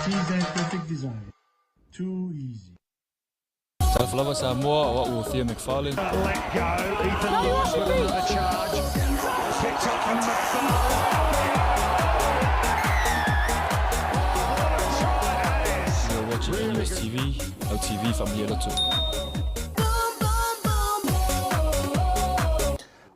Season's perfect design. Too easy. Self-lover Samoa, what will Theo McFarlane? Let go. Ethan Lewis with another charge. Picked up from You're watching US TV, LTV SAUNIGA LOTU.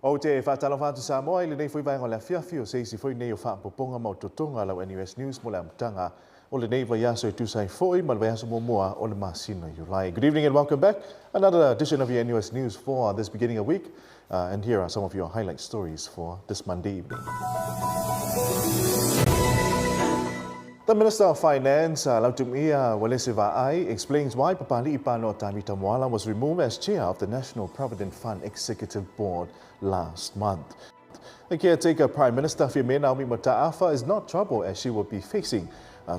O te whātalo whātu Samoa, ili nei whuiwai ngā whiawhi o seisi whui nei o whaapoponga mau totonga lau NUS News mo le amtanga o le nei vaiaso e tusai whoi ma le vaiaso mua o le masino Julai. Good evening and welcome back. Another edition of your NUS News for this beginning of week. And here are some of your highlight stories for this Monday evening. The Minister of Finance, Lautumia Waleseva'ai, explains why Papali Ipano Tamita Moala was removed as chair of the National Provident Fund Executive Board last month. The caretaker Prime Minister Fiamena Mimota'afa is not troubled as she will be facing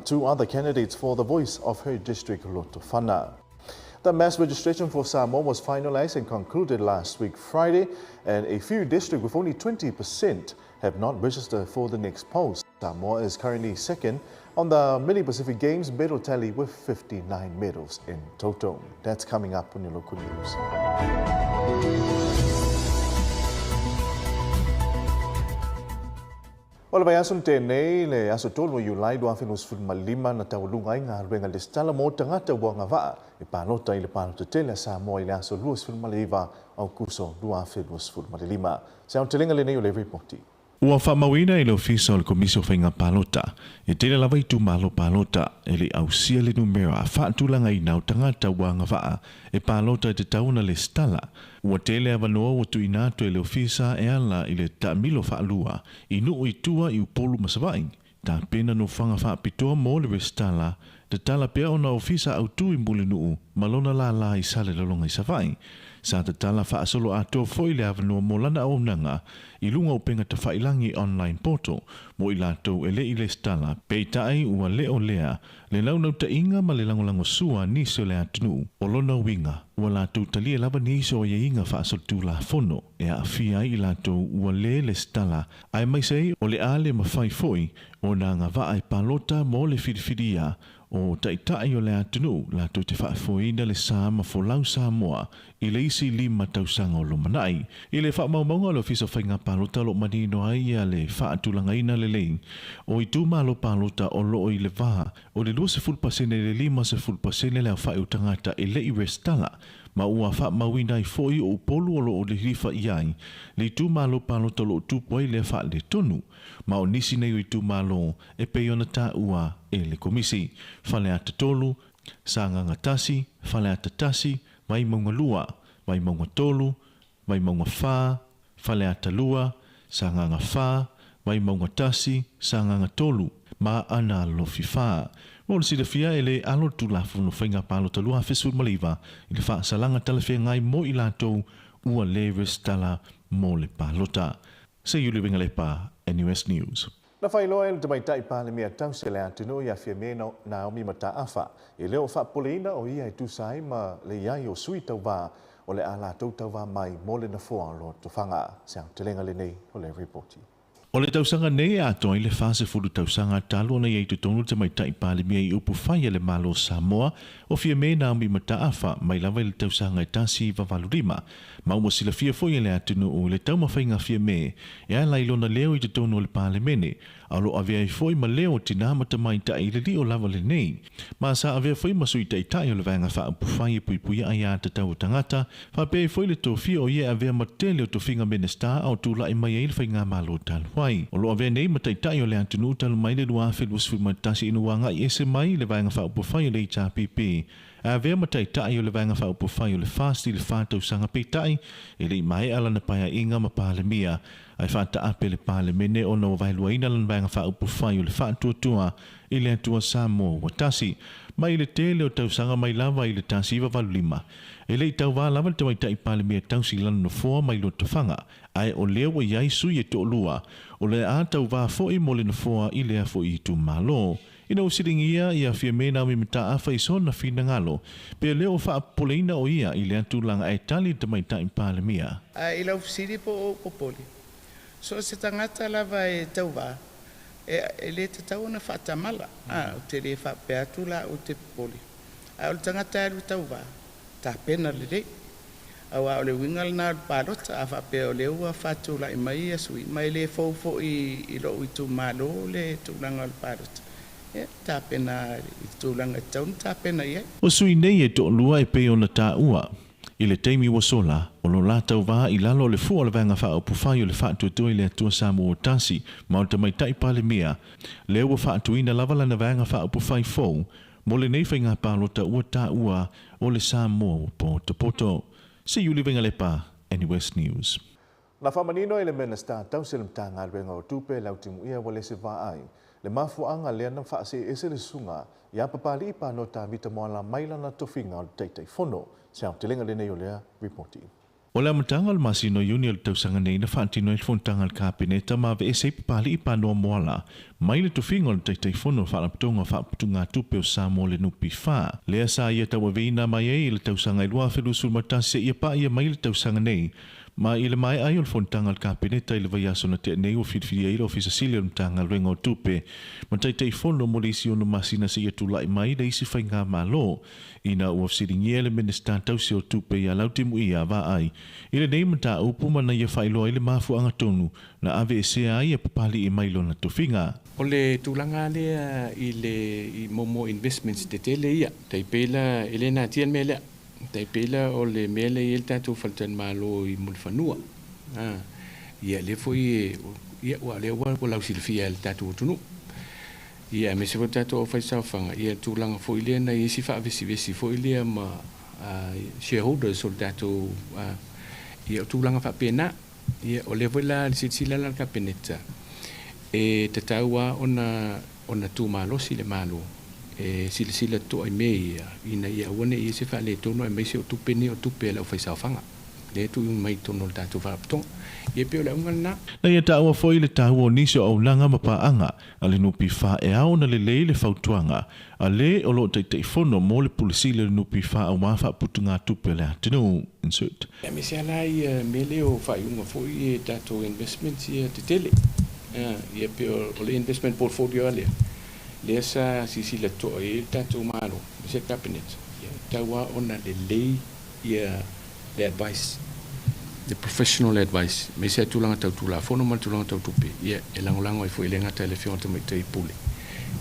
two other candidates for the voice of her district, Lotofana. The mass registration for Samoa was finalized and concluded last week Friday, and a few districts with only 20% have not registered for the next post. Samoa is currently second on the Mini Pacific Games medal tally with 59 medals in total. That's coming up on your local news. Ola vai aso tenei le aso tolu Julai do afenus fulmalima na taulunga inga ruenga le stala mo tangata wanga va e palota i le palota tele Samoa i le aso luas fulmaliva au kuso do afenus fulmalima. Sa un telenga le nei o le reporti. Ua whamawina i le ofisa o le komisio whainga palota, e tele lawa i tu malo palota, e le ausia le numera a whaatulanga i nau tangata wanga waa, e palota e te tauna le stala. Ua tele avanoa ua tu inato e le ofisa e ala i le taamilo whaalua, i nuu i tua i upolu masawai. Ta pena no whanga whaapitoa mo le stala, te tala pea o na ofisa au tu i mbuli nuu, malona la i sale lalonga i savai. Sa te tala whaasolo ato foi le avanua mo lana au nanga i lunga o penga ta whailangi online portal mo i lato e le i le stala pei tai ua leo lea le launau ta inga ma le langolango sua niso le atunu o lona winga ua lato talia lava niso o ye inga whaasolo tu la fono e a fia i lato ua le stala ai mai sei o le ale ma whai foi o na ngā waa e palota mo le whiriwhiria o taitai o le atunu lato te whaafoina le sā ma folau Samoa i le isi lima tausanga o lo manai. I le whaamaumaunga lo fiso whainga palota lo manino ai a le whaatulangaina le leing o i tūma lo palota o lo i le vaha o le 2% le 5% le au whai utangata e le i restala ma ua whaamauina i foi o upolu o lo o le hifa iai le tūma lo palota lo tūpua i le wha le tonu ma o nisi nei o i tūma lo e peiona tā ua e le komisi. Whale ata tolu, sanganga tasi, whale ata tasi, mai maunga lua, mai maunga tolu, mai maunga whā, whale ata lua, sanganga whā, mai maunga tasi, sanganga tolu, ma ana lofi whā. Mo le sida fia e le alo tu lafu no whainga palo talua fesul maliva, i le wha salanga talawhia ngai mo i latou ua le restala mo le palota. Se yuli winga le pa, NUS News. Na whailoa e te mai tai pāle mea tause le atunu i a Fiamena Naomi Mata'afa. E leo whaapoleina o ia e tūsai ma le iai o sui tau wā o le ala tau tau wā mai mo le na fua lo tofanga. Siang te lenga le nei o le reporti. O le tausanga nei a toa i le fase fulu tausanga talo na iei tutonu te mai tai pāle mea i upu whai le malo Samoa o Fiamena Naomi Mata'afa mai lawa i le tausanga i tasi wavalurima. Maumo sila fia foi le atunu o le tauma whainga Fiame e a lailona leo i tutonu o le pāle mene. Alo avea i foi ma leo tina mata mai ta i le li o lava le nei. Ma sa avea foi masu i tai o le vanga wha upu whai e pui ai a te tau tangata, wha pe i foi le tofia o ie avea matele o tofinga menesta au tūla i mai e le whainga malo talwai. O lo avea nei ma tai o le atunu talu mai le lua whelus matasi inu wanga i ese mai le vanga wha upu whai o le i pipi. A vea matai o le vanga wha upu whai o le fasti le whātau sanga peitai, e le mai ala na paia inga ma pāle mia, ai whāta ape le pāle mene o na wailua ina lan vanga wha upu whai o le whātua i le atua Samoa watasi, mai le tele o tau sanga mai lava i le tasi iwa valulima. E le tau wā lava le tawai tai pāle mia tausi lan no fōa mai lo tawhanga, ai o leo i aisu i e to lua, o le a tau wā fōi mo le no fōa i lea fōi i tu malo. Ina usiringia i a Fiamena Naomi Mata'afa i sona fina ngalo, pe leo whaapoleina o ia i le atulanga e tali te mai tai pāle mia. I lau fisiri po poli. So se tangata lava e tau wā, e le te tau na whaatamala, o te le whapea tula o te poli. O le tangata e lu tau wā, tā pena le rei. Awa o le wingal na palota a whapea o le ua whatula i mai asui, mai le fōfo i lo i tu malo le tūlanga o le palota. Tā pena i tūlanga taun, tā pena ia. O sui nei e to lua e pe ona tā ua. I le teimi wasola, o lo lātau wā i lalo le fua le vanga wha o pufai o le whātua tui le atua Samoa o tasi, ma o te mai taipale mea, le ua whātuina lavala na vanga wha o pufai fōu, mo le nei whainga pālota ua tā ua o le Samoa o po te poto. Se yuli venga le pa, NUS News. Na whamanino i le minister tau silim tanga renga o tupe lau timu ia wale se vā ai. Le mafuanga lea na whaase ese le sunga, ia papali ipa no tā vita moala maila na tofinga o teitei fono. Siau te lenga le nei o lea, reporti. O le amatanga le masino yuni o le tausanga nei na whaantino i fontanga le kāpeneta ma ve ese papali ipa no moala. Mai le tofinga o le teitei fono whaaptonga whaaputunga tupe o Samoa le nupi wha. Lea sa ia tawa veina mai e le tausanga i lua whelusul matase ia pa ia mai le tausanga nei. Ma i le mai ai o le fontanga le kāpeneta i le vai aso na te nei o whiwhiria i le ofisa sili o le mtanga le renga o tupe. Ma teitei fono mo le isi o no masina se ia tūlai mai le isi whainga malo. Ina ua fsiringia le minister tausi o tupe ia lautimu ia va ai. I le nei mata upu mana ia whailoa i le mafuanga tonu na ave e sea ai e papali i mailo na tofinga. O le tūlanga lea i momo investments te tele ia. Taipela elena tian me lea. Taipela o le mele i el tatu faltan malo i mulfanua. Ia le foi ia ua le ua lau silfia el tatu tunu. Ia me se tatu o fai saufanga. Ia tūlanga foi lea na isi wha vesi foi lea ma shareholders o tatu ia tūlanga wha pena. Ia o le voila sila la kapeneta. E te taua ona tū malo si le malo. Sila to ai mei ina ia wane i se fa le tono ai mei se o tupe o tupe la fai saufanga le tu mai tono ta tu fa ton ia pe la unga na ia taua foi le taua niso au langa mapaanga ale nupi fa e au na le le fautuanga ale o lo te fono mo le polisi le nupi fa au mafa putunga tupe le atinu insert me se ala ia mele o fa unga foi tato investment ia te tele ia pe o le investment portfolio ale Lesa sisi le to e tatu malo se cabinet tawa ona le lei ia le advice the professional advice me se tulanga tau la fono mal tulanga tau tupe ia elangolango e foi lenga telefone te mai pule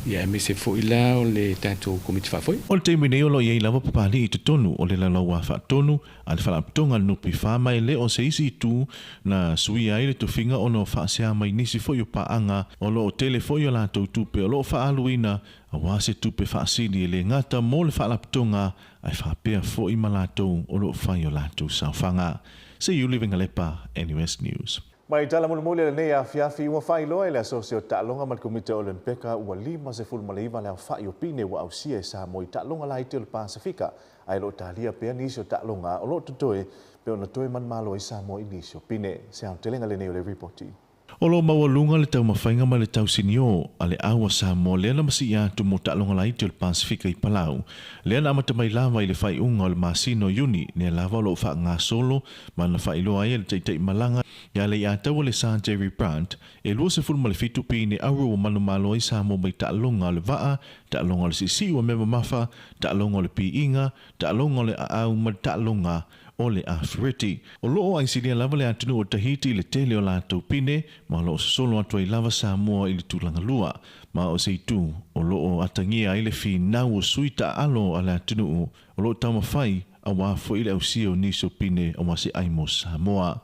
ia me se foi la o le tatu committee fa foi o te mine o lo ia lava papali i te tonu o le lalo wa fa tonu al fala tonga no pi fa mai le o se isi tu na sui ai le to finga ono fa se mai nisi foi o paanga o lo tele foi o la to tupe o lo fa aluina a wa se tupe fa sini le ngata mo le fala tonga ai fa pe foi malato o lo fa yo la to sa fanga se you living a lepa NUS News. Mai tala mulu le nei a fiafi ua whailoa le asosio ta'alonga mal komite olimpeka ua 5 le whai o pine ua ausia e sa mo i ta'alonga lai te o le Pasifika. Ai lo talia pea nisio ta'alonga o lo tutoe pe ona toe man malo i sa mo i nisio pine. Se am telenga le nei o le reporti. O lo mawalunga le tau mawhainga ma le tau sinio a le awa sa mo lea na masi ia tu mo ta'alonga lai te o le Pasifika i Palau. Lea na amata mai lava i le whai unga o le masino yuni ne lava lo wha ngā solo ma na whai loa ia le teitei malanga ia le ia tau le Sir Jerry Brandt e lua se fulma le fitu pi ni auru o manu malo i sa mo mai ta'alonga o le vaa, ta'alonga o le sisi o mema mafa, ta'alonga o le pi inga, ta'alonga o le aau ma ta'alonga o le Afriti. O loo ai silia lava le atunu o Tahiti le tele o lātou pine, ma loo solo atu ai lava Samoa i le tūlanga lua. Ma o seitu, o loo atangia ai le fi nau o suita alo a le atunu o loo tau mawhai a wafo i le ausio niso pine o wase aimo Samoa.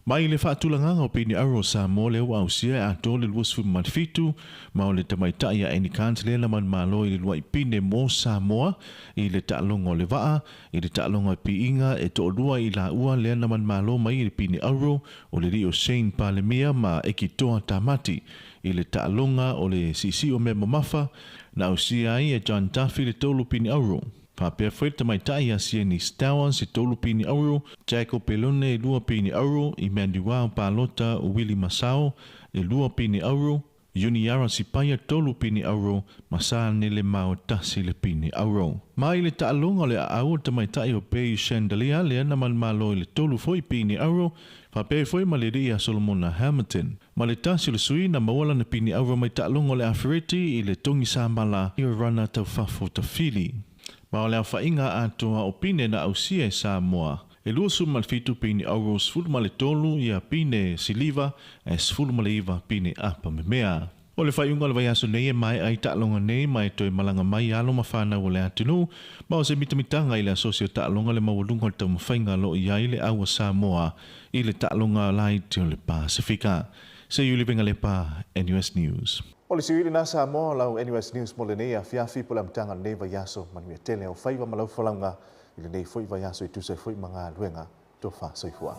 Mai le whaatulanga o pini aro Samoa le au sia e ato le luas fu manfitu, ma o le tamaitai a eni kans le laman malo i le lua i pine mo Samoa, i le ta'alonga o le vaa, i le ta'alonga i pi inga, e to lua i la ua le laman malo mai i le pini aro, o le rio Shane Palemia ma eki toa tamati, i le ta'alonga o le sisi o mea mamafa, na au sia ai e John Duffy le tolu pini aro. Papea foi tamai tai a sieni Stowan se tolu pini auro, Jaco Pelone e lua pini auro, i Mandiwa o Palota o Willy Masao e lua pini auro, Uniara si paya tolu pini euro masa ni le mau tasi le pini euro. Mai le taalonga le au te mai tai o pei chandelier le naman malo le tolu foi pini euro fa pe foi maleria Solomon Hamilton. Ma le tasi le sui na mawala na pini euro mai taalonga le Afriti i le tongi samala i rana tau fafo ta fili. Ma le whainga atua o pine na ausia Samoa. E luasu malfitu pini euro sfulu male tolu ia pine siliva e sfulu male iwa pine apa me mea. O le whaiunga le vaiaso nei e mai ai taalonga nei mai toi malanga mai alo mawhana o le atinu, ma o se mitamitanga i le asosio taalonga le mawalunga le tau mawhainga lo i ai le aua Samoa i le taalonga lai te o le Pasifika. Se yuli venga le pa NUS News. O le siwili na Samoa lau NUS News mo le nei a fiafi po le amtanga nei vaiaso manui tele o whaiva malau whalaunga i le nei foi vaiaso i tuse foi mga luenga to fa soifua.